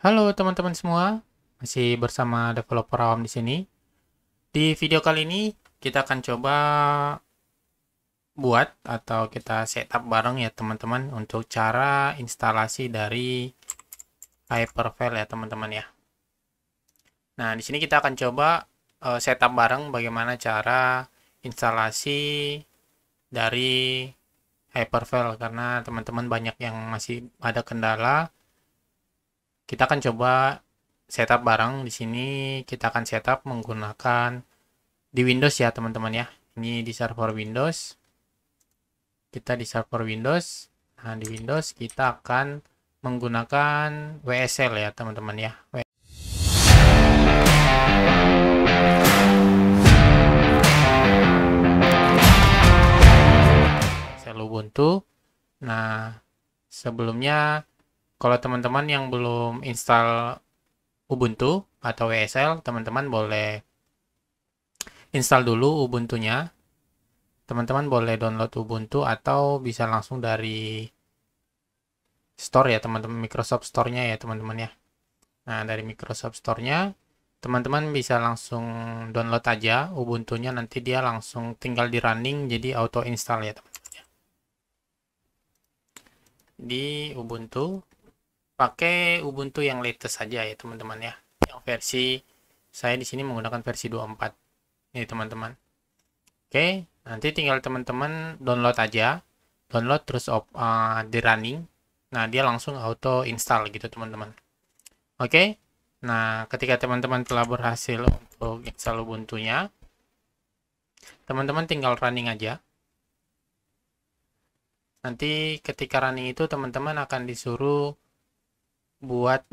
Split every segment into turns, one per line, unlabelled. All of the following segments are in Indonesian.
Halo teman-teman semua, masih bersama developer awam di sini. Di video kali ini kita akan coba buat atau kita setup bareng ya teman-teman untuk cara instalasi dari Hypervel ya teman-teman ya. Nah, di sini kita akan coba setup bareng bagaimana cara instalasi dari Hypervel karena teman-teman banyak yang masih ada kendala. Kita akan coba setup bareng di sini. Kita akan setup menggunakan di Windows ya teman-teman ya. Ini di server Windows. Kita di server Windows. Nah, di Windows kita akan menggunakan WSL ya teman-teman ya. WSL Ubuntu. Nah, sebelumnya kalau teman-teman yang belum install Ubuntu atau WSL, teman-teman boleh install dulu Ubuntunya. Teman-teman boleh download Ubuntu atau bisa langsung dari Store ya teman-teman, Microsoft Store-nya ya teman-teman ya. Nah, dari Microsoft Store-nya teman-teman bisa langsung download aja Ubuntunya, nanti dia langsung tinggal di running jadi auto install ya teman-teman ya. Di Ubuntu pakai Ubuntu yang latest saja ya teman-teman ya. Yang versi saya di sini menggunakan versi 24. Ini teman-teman. Oke, nanti tinggal teman-teman download aja. Download terus di running. Nah, dia langsung auto install gitu teman-teman. Oke. Nah, ketika teman-teman telah berhasil untuk install Ubuntu-nya, teman-teman tinggal running aja. Nanti ketika running itu teman-teman akan disuruh buat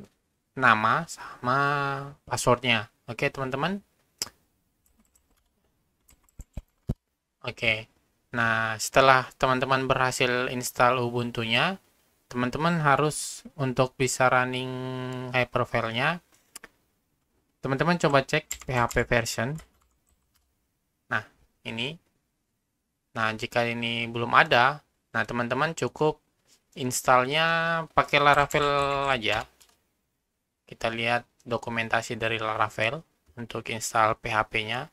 nama sama passwordnya. Oke, teman-teman. Oke. Nah, setelah teman-teman berhasil install Ubuntu-nya, teman-teman harus untuk bisa running Hypervel-nya, teman-teman coba cek PHP version. Nah, ini. Nah, jika ini belum ada, nah teman-teman cukup installnya pakai Laravel aja. Kita lihat dokumentasi dari Laravel untuk install PHP-nya.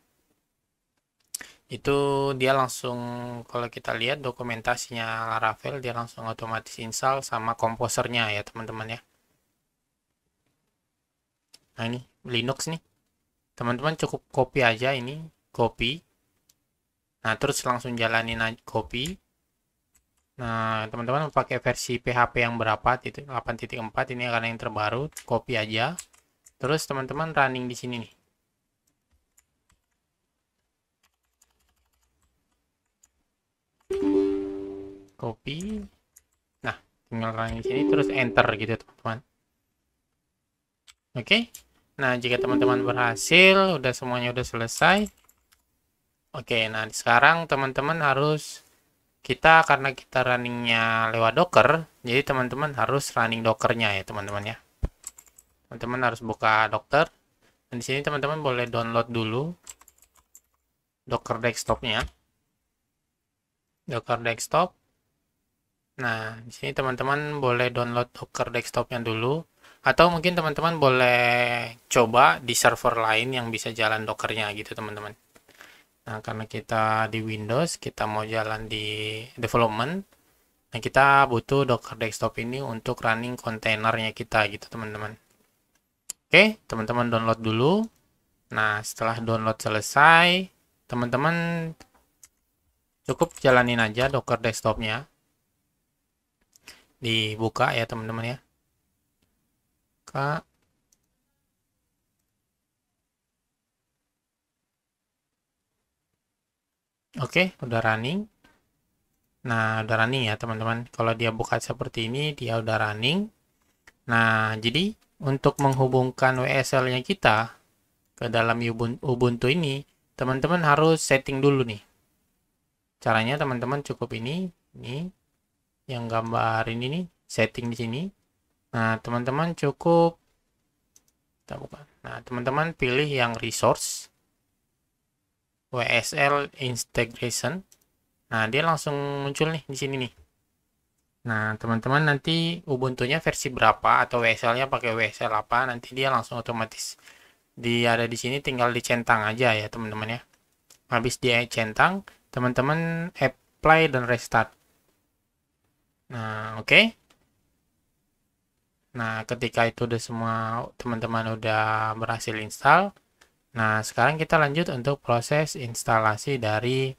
Itu dia langsung, kalau kita lihat dokumentasinya Laravel, dia langsung otomatis install sama komposernya ya teman-teman ya. Nah ini Linux nih, teman-teman cukup copy aja ini, copy. Nah terus langsung jalanin copy. Nah teman-teman pakai versi PHP yang berapa, 8.4 ini karena yang terbaru, copy aja. Terus teman-teman running di sini nih. Copy. Nah, tinggal running di sini terus enter gitu teman-teman. Oke. Nah, jika teman-teman berhasil, udah semuanya udah selesai. Oke, nah sekarang teman-teman harus karena kita runningnya lewat Docker, jadi teman-teman harus running Dockernya ya teman-teman ya. Teman-teman harus buka Docker. Dan di sini teman-teman boleh download dulu Docker desktopnya. Docker desktop. Nah, di sini teman-teman boleh download Docker desktopnya dulu. Atau mungkin teman-teman boleh coba di server lain yang bisa jalan Dockernya gitu teman-teman. Nah, karena kita di Windows, kita mau jalan di development, nah kita butuh Docker desktop ini untuk running kontainernya kita gitu teman-teman. Oke, teman-teman download dulu. Nah, setelah download selesai, teman-teman cukup jalanin aja Docker desktopnya. Dibuka ya teman-teman ya. Kak. Oke, udah running. Nah, udah running ya teman-teman. Kalau dia buka seperti ini, dia udah running. Nah, jadi untuk menghubungkan WSL-nya kita ke dalam Ubuntu ini, teman-teman harus setting dulu nih. Caranya teman-teman cukup ini yang gambar ini nih, setting di sini. Nah, teman-teman cukup kita buka. Nah, teman-teman pilih yang resource WSL integration. Nah, dia langsung muncul nih di sini nih. Nah, teman-teman nanti Ubuntu-nya versi berapa atau WSL-nya pakai WSL apa, nanti dia langsung otomatis ada di sini, tinggal dicentang aja ya teman-teman ya. Habis dia centang, teman-teman apply dan restart. Nah, oke. Nah, ketika itu udah semua, teman-teman udah berhasil install. Nah, sekarang kita lanjut untuk proses instalasi dari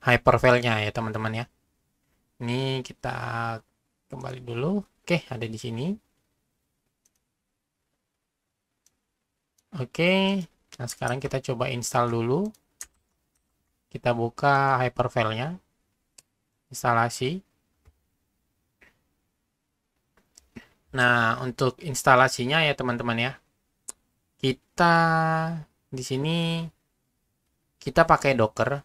Hyperfile-nya ya teman-teman ya. Ini kita kembali dulu. Oke, ada di sini. Oke. Nah, sekarang kita coba install dulu. Kita buka Hyperfile-nya. Instalasi. Nah, untuk instalasinya ya teman-teman ya. Kita di sini kita pakai Docker.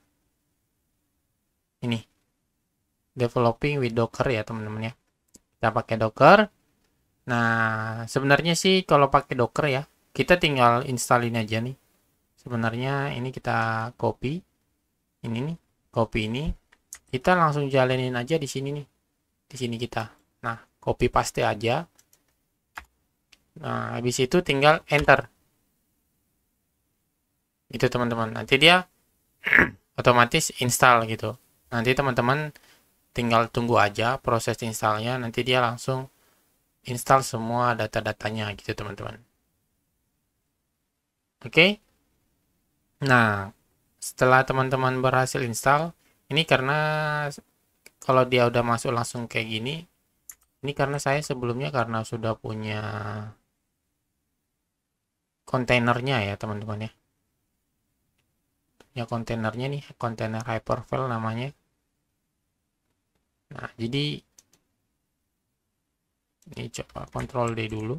Ini. Developing with Docker ya teman-teman ya. Kita pakai Docker. Nah, sebenarnya sih kalau pakai Docker ya, kita tinggal installin aja nih. Sebenarnya ini kita copy. Ini nih, copy ini. Kita langsung jalanin aja di sini nih. Di sini kita. Nah, copy paste aja. Nah, habis itu tinggal enter. Itu teman-teman. Nanti dia otomatis install gitu. Nanti teman-teman tinggal tunggu aja proses installnya. Nanti dia langsung install semua data-datanya gitu teman-teman. Oke. Nah, setelah teman-teman berhasil install, ini karena kalau dia udah masuk langsung kayak gini, ini karena saya sebelumnya karena sudah punya kontainernya ya teman-teman ya. Ya kontainernya nih, kontainer Hyperfile namanya. Nah, jadi ini coba Ctrl D dulu.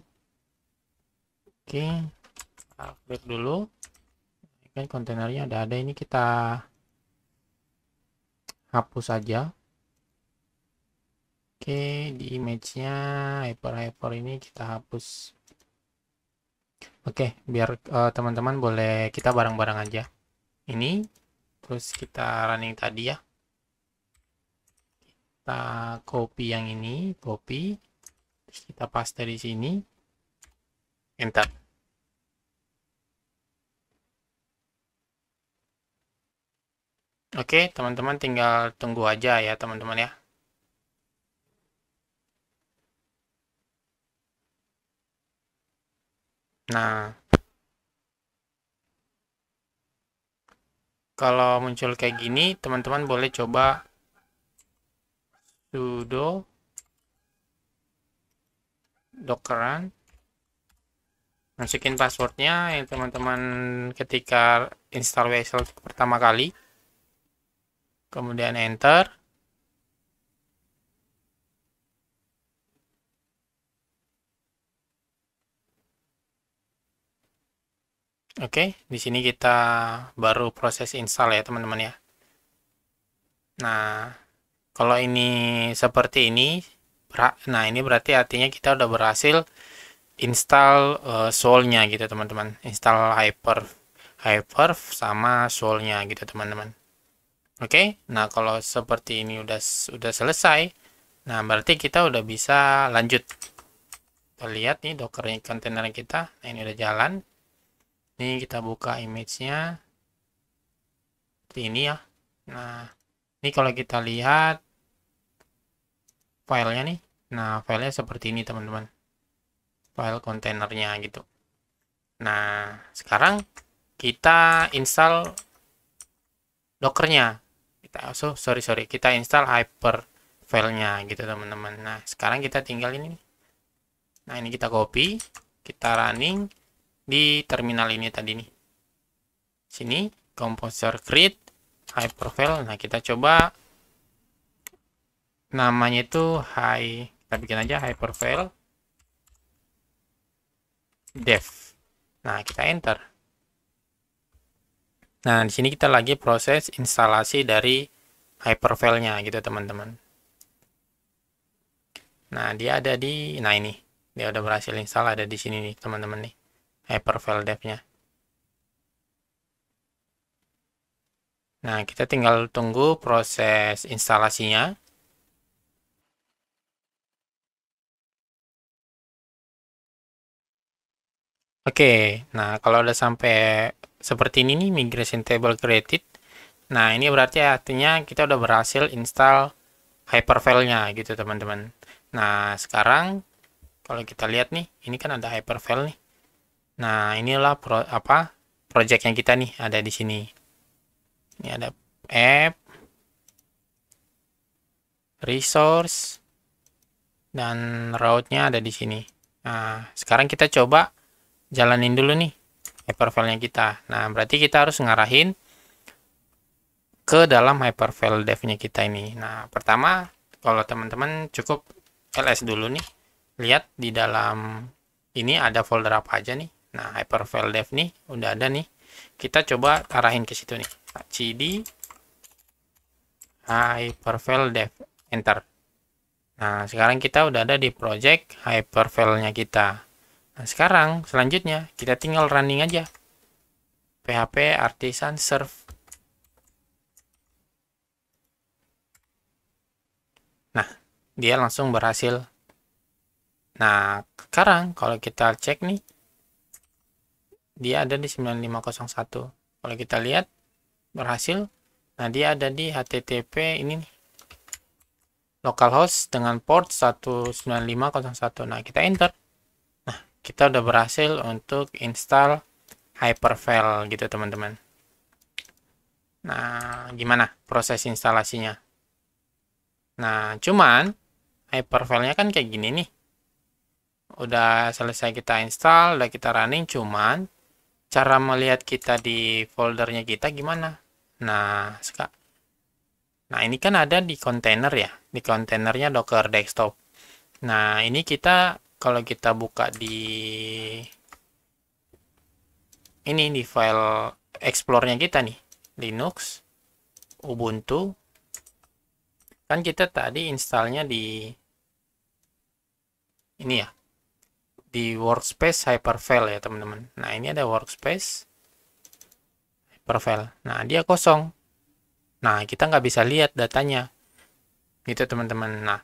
Oke, update dulu. Ini kan kontainernya ada ini, kita hapus saja. Oke, di image-nya hyper ini kita hapus. Oke, biar teman-teman boleh kita bareng-bareng aja. Ini, terus kita running tadi ya. Kita copy yang ini, copy. Terus kita paste di sini. Enter. Oke, teman-teman tinggal tunggu aja ya teman-teman ya. Nah, kalau muncul kayak gini, teman-teman boleh coba sudo dockeran, masukin passwordnya yang teman-teman ketika install WSL pertama kali, kemudian enter. Oke, di sini kita baru proses install ya teman-teman ya. Nah, kalau ini seperti ini, nah ini berarti artinya kita udah berhasil install soul-nya gitu teman-teman. Install hyper sama soul-nya gitu teman-teman. Oke, nah kalau seperti ini udah selesai, nah berarti kita udah bisa lanjut. Kita lihat nih Docker kontainer kita, nah ini udah jalan. Ini kita buka image-nya seperti ini ya. Nah, ini kalau kita lihat filenya nih, nah filenya seperti ini teman-teman, file kontainernya gitu. Nah, sekarang kita install Dockernya. Kita install Hyperfile-nya gitu teman-teman. Nah, sekarang kita tinggal ini. Nah, ini kita copy, kita running di terminal ini tadi nih. Sini, composer create Hyperfile. Nah, kita coba namanya itu kita bikin aja Hyperfile dev. Nah, kita enter. Nah, di sini kita lagi proses instalasi dari Hyperfile-nya gitu, teman-teman. Nah, dia ada di, nah ini, dia udah berhasil install, ada di sini nih, teman-teman nih, Hyperfile dev-nya. Nah, kita tinggal tunggu proses instalasinya. Oke, nah kalau udah sampai seperti ini nih, migration table created. Nah, ini berarti artinya kita udah berhasil install hyperfile-nya gitu, teman-teman. Nah, sekarang kalau kita lihat nih, ini kan ada hyperfile nih. Nah, inilah project yang kita nih ada di sini. Ini ada app, resource, dan route-nya ada di sini. Nah, sekarang kita coba jalanin dulu nih hyperfile-nya kita. Nah, berarti kita harus ngarahin ke dalam hyperfile dev-nya kita ini. Nah, pertama, kalau teman-teman cukup ls dulu nih. Lihat di dalam ini ada folder apa aja nih. Nah, hyperfile dev nih udah ada nih. Kita coba arahin ke situ nih. cd hyperfile dev, enter. Nah, sekarang kita udah ada di project hyperfile-nya kita. Nah, sekarang selanjutnya kita tinggal running aja. php artisan serve. Nah, dia langsung berhasil. Nah, sekarang kalau kita cek nih, dia ada di 9501. Kalau kita lihat, berhasil. Nah, dia ada di HTTP ini nih. Localhost dengan port 19501. Nah, kita enter. Nah, kita udah berhasil untuk install hyperfile gitu, teman-teman. Nah, gimana proses instalasinya? Nah, cuman hyperfile-nya kan kayak gini nih. Udah selesai kita install, udah kita running, cuman cara melihat kita di foldernya kita gimana? Nah, ini kan ada di kontainer ya, di kontainernya Docker Desktop. Nah, ini kita kalau kita buka di ini di file explore-nya kita nih, Linux, Ubuntu, kan kita tadi installnya di ini ya, di workspace hyperfile ya teman-teman. Nah, ini ada workspace hyperfile. Nah, dia kosong. Nah, kita nggak bisa lihat datanya. Gitu teman-teman. Nah,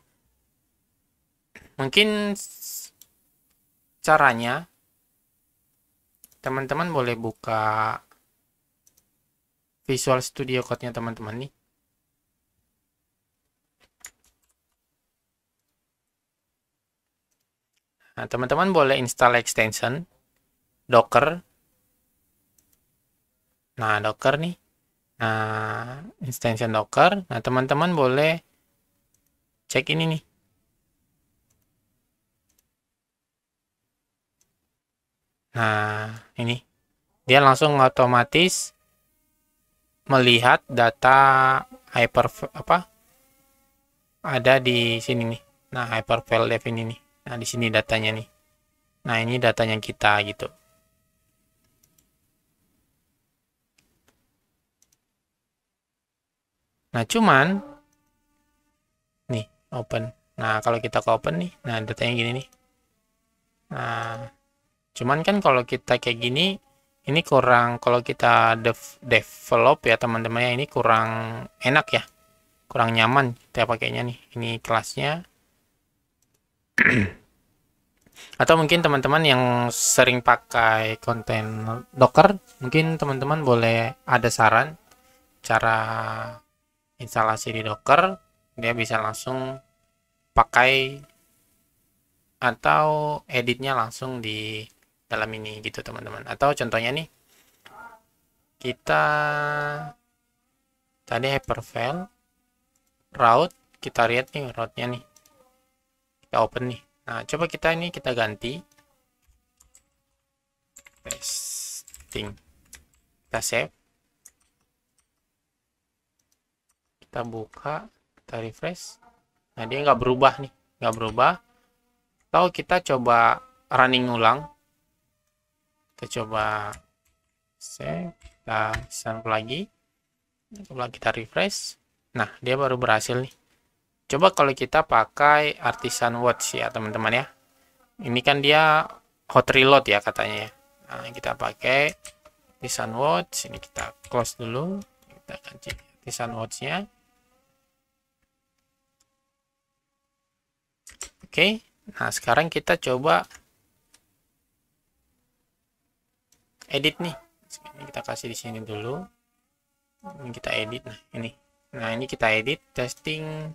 mungkin caranya teman-teman boleh buka Visual Studio Code-nya teman-teman nih. Nah, teman-teman boleh install extension Docker. Nah, Docker nih. Nah, extension Docker. Nah, teman-teman boleh cek ini nih. Nah, ini. Dia langsung otomatis melihat data hyper ada di sini nih. Nah, hyperfile dev ini nih. Nah, di sini datanya nih. Nah, ini datanya kita gitu. Nah, cuman nih, open. Nah, kalau kita ke open nih, nah datanya gini nih. Nah, cuman kan kalau kita kayak gini, ini kurang, kalau kita develop ya teman-teman ya, ini kurang enak ya. Kurang nyaman kita pakainya nih. Ini kelasnya. Atau mungkin teman-teman yang sering pakai konten Docker, mungkin teman-teman boleh ada saran cara instalasi di Docker, dia bisa langsung pakai atau editnya langsung di dalam ini gitu teman-teman. Atau contohnya nih, kita tadi hyperfile route, kita lihat nih route-nya nih, kita open nih. Nah, coba kita ini kita ganti pasting, kita save, kita buka, kita refresh. Nah, dia nggak berubah nih, nggak berubah. Atau kita coba running ulang, kita coba save, kita save lagi, coba kita refresh. Nah, dia baru berhasil nih. Coba kalau kita pakai Artisan Watch ya teman-teman ya. Ini kan dia hot reload ya katanya ya. Nah, kita pakai Artisan Watch. Ini kita close dulu. Kita akan cek Artisan Watch-nya. Oke. Nah, sekarang kita coba edit nih. Ini kita kasih di sini dulu. Ini kita edit. Nah ini kita edit testing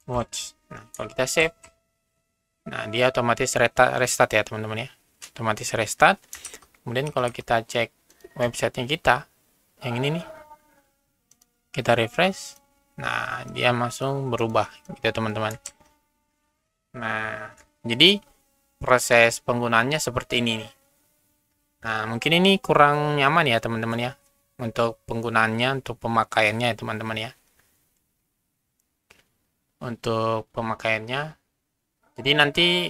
watch. Nah kalau kita save, nah dia otomatis restart ya teman-teman ya, otomatis restart. Kemudian kalau kita cek websitenya kita yang ini nih, kita refresh, nah dia langsung berubah gitu teman-teman. Nah jadi proses penggunaannya seperti ini nih. Nah mungkin ini kurang nyaman ya teman-teman ya untuk penggunaannya, untuk pemakaiannya ya teman-teman ya, untuk pemakaiannya. Jadi nanti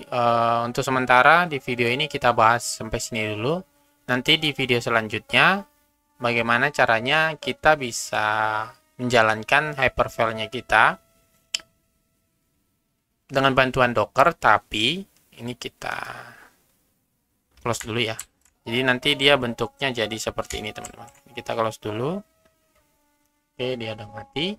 untuk sementara di video ini kita bahas sampai sini dulu. Nanti di video selanjutnya bagaimana caranya kita bisa menjalankan Hyperfile-nya kita dengan bantuan Docker, tapi ini kita close dulu ya. Jadi nanti dia bentuknya jadi seperti ini teman-teman. Kita close dulu. Oke, dia udah mati.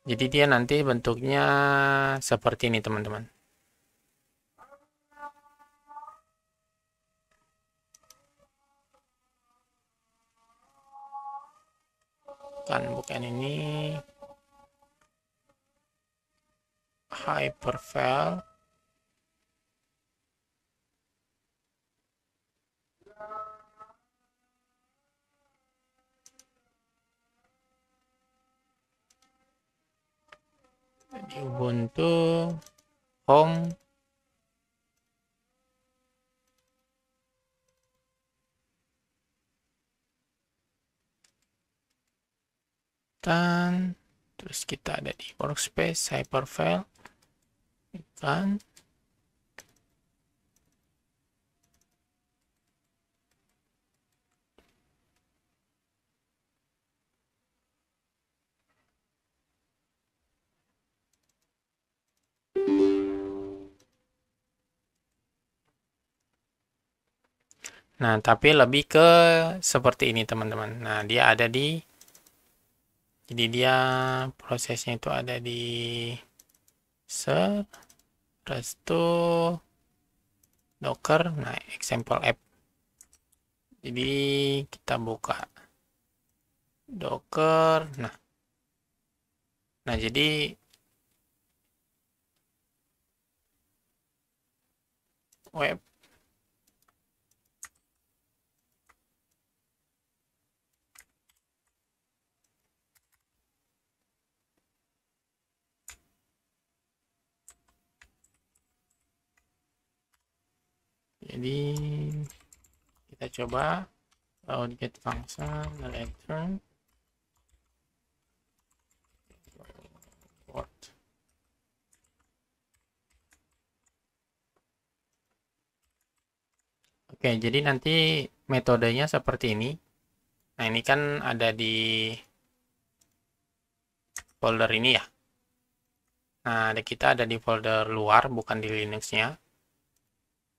Jadi dia nanti bentuknya seperti ini teman-teman. Kan bukan ini Hyperfile. Di Ubuntu home dan terus kita ada di workspace Hyperfile kan. Nah, tapi lebih ke seperti ini teman-teman. Nah, dia ada di, jadi dia prosesnya itu ada di ser, resto, docker, nah example app. Jadi kita buka docker, nah jadi web jadi kita coba get function return word. Oke, jadi nanti metodenya seperti ini. Nah, ini kan ada di folder ini ya. Nah, kita ada di folder luar, bukan di Linux-nya.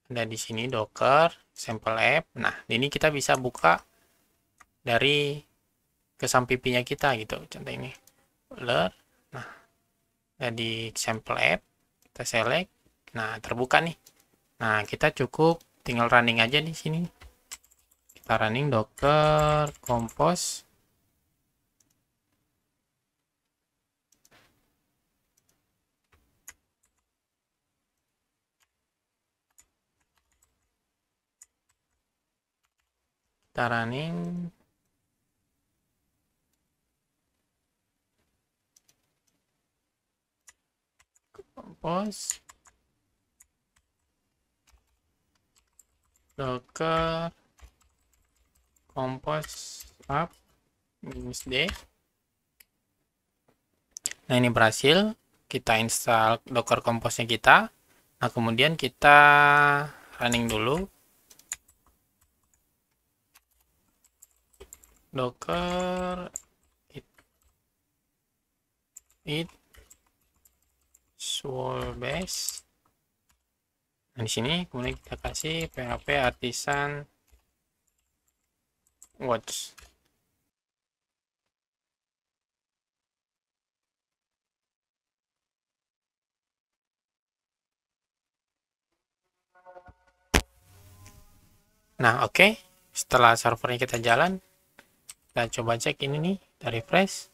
Ada di sini Docker, sample app. Nah, ini kita bisa buka dari kesampingnya kita gitu. Contoh ini. Folder. Nah, ada di sample app. Kita select. Nah, terbuka nih. Nah, kita cukup tinggal running aja di sini. Kita running docker compose. Kita running compose docker compose up -d. Nah, ini berhasil. Kita install docker compose-nya kita. Nah, kemudian kita running dulu docker it swolbase. Nah, di sini kemudian kita kasih php artisan watch. Nah, oke. Setelah servernya kita jalan, kita coba cek ini nih, kita refresh.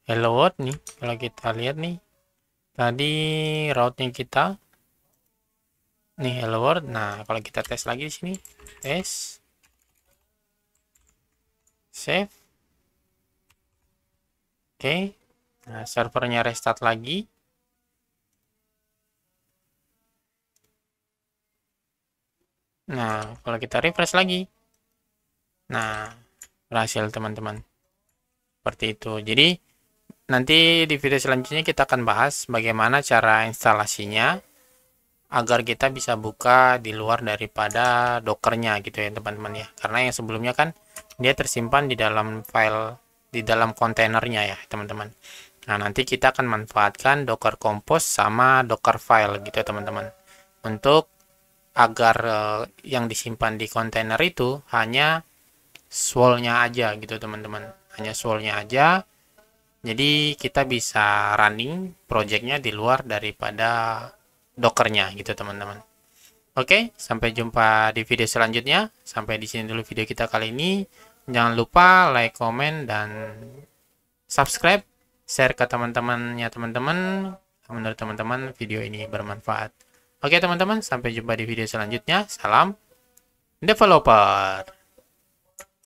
Hello world nih, kalau kita lihat nih, tadi route-nya kita, nih hello world. Nah, kalau kita tes lagi di sini, tes, save, oke. Nah, servernya restart lagi. Nah, kalau kita refresh lagi, nah, berhasil teman-teman. Seperti itu. Jadi, nanti di video selanjutnya kita akan bahas bagaimana cara instalasinya agar kita bisa buka di luar daripada Dockernya gitu ya teman-teman ya. Karena yang sebelumnya kan dia tersimpan di dalam file, di dalam kontainernya ya teman-teman. Nah, nanti kita akan manfaatkan Docker Compose sama Docker File gitu ya teman-teman. Untuk agar yang disimpan di kontainer itu hanya swirl-nya aja gitu teman-teman. Hanya swirl-nya aja. Jadi kita bisa running projectnya di luar daripada Dockernya gitu teman-teman. Oke, sampai jumpa di video selanjutnya. Sampai di sini dulu video kita kali ini. Jangan lupa like, comment, dan subscribe. Share ke teman-temannya teman-teman. Menurut teman-teman video ini bermanfaat. Oke teman-teman, sampai jumpa di video selanjutnya. Salam developer.